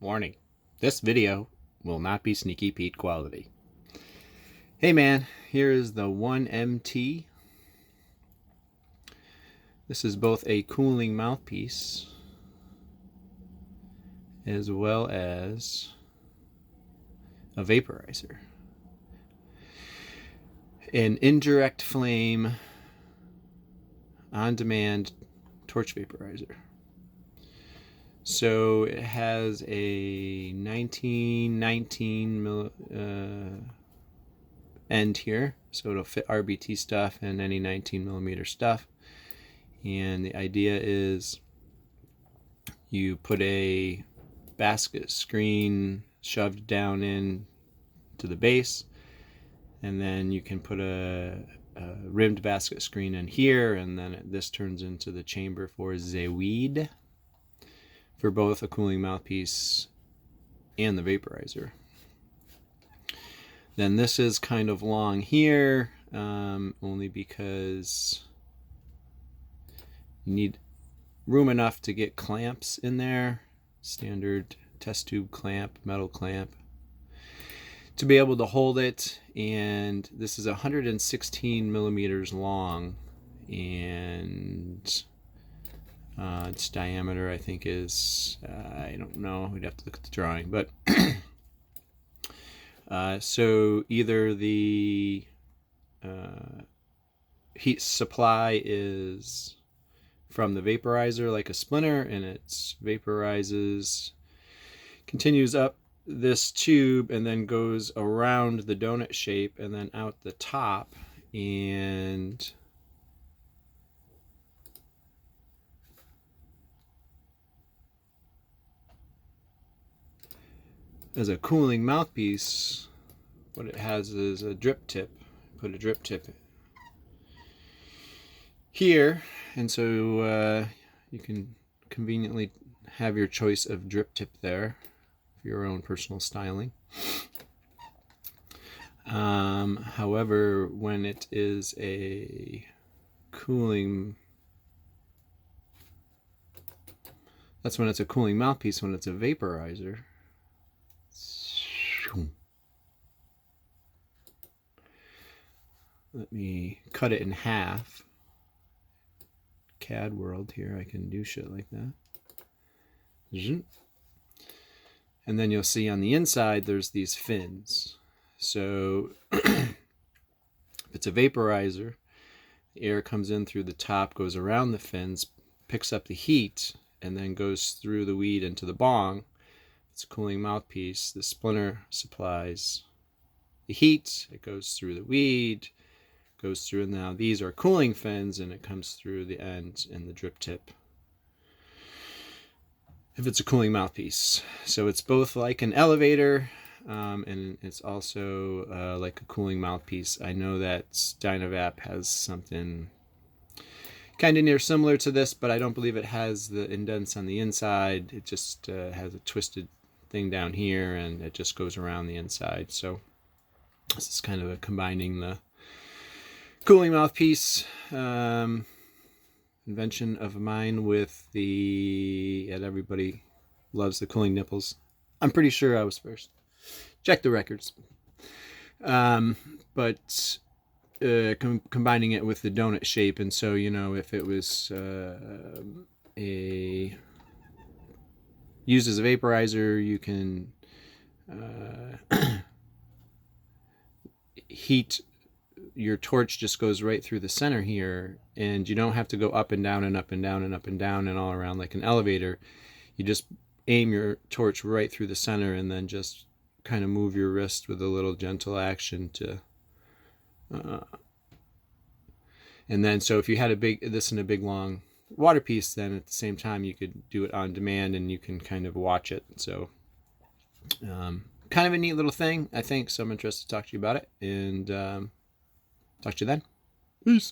Warning, this video will not be Sneaky Pete quality. Hey man, here is the 1MT. This is both a cooling mouthpiece as well as a vaporizer. An indirect flame on-demand torch vaporizer. So it has a 1919 end here, so it'll fit RBT stuff and any 19mm stuff. And the idea is you put a basket screen shoved down in to the base, and then you can put a rimmed basket screen in here, and then this turns into the chamber for the weed, for both a cooling mouthpiece and the vaporizer. Then this is kind of long here, only because you need room enough to get clamps in there, standard test tube clamp, metal clamp, to be able to hold it. And this is 116 millimeters long, and its diameter I think is, I don't know, we'd have to look at the drawing, but so either the heat supply is from the vaporizer like a splinter, and it vaporizes, continues up this tube and then goes around the donut shape and then out the top, and as a cooling mouthpiece, what it has is a drip tip. Put a drip tip here, and so you can conveniently have your choice of drip tip there for your own personal styling. However, when it is a cooling, that's when it's a cooling mouthpiece. When it's a vaporizer, let me cut it in half. CAD world here, I can do shit like that. And then you'll see on the inside there's these fins. So if it's a vaporizer, the air comes in through the top, goes around the fins, picks up the heat, and then goes through the weed into the bong. It's a cooling mouthpiece. The splinter supplies the heat. It goes through the weed, goes through. Now these are cooling fins, and it comes through the end and the drip tip if it's a cooling mouthpiece. So it's both like an elevator, and it's also like a cooling mouthpiece. I know that Dynavap has something kind of near similar to this, but I don't believe it has the indents on the inside. It just has a twisted thing down here, and it just goes around the inside. So this is kind of combining the cooling mouthpiece invention of mine with the, and everybody loves the cooling nipples. I'm pretty sure I was first. Check the records. But combining it with the donut shape, and so, you know, if it was used as a vaporizer, you can heat. Your torch just goes right through the center here, and you don't have to go up and down and up and down and up and down and all around like an elevator. You just aim your torch right through the center, and then just kind of move your wrist with a little gentle action to and then, so if you had this in a big long water piece, then at the same time you could do it on demand, and you can kind of watch it. So kind of a neat little thing, I think. So I'm interested to talk to you about it, and talk to you then. Peace.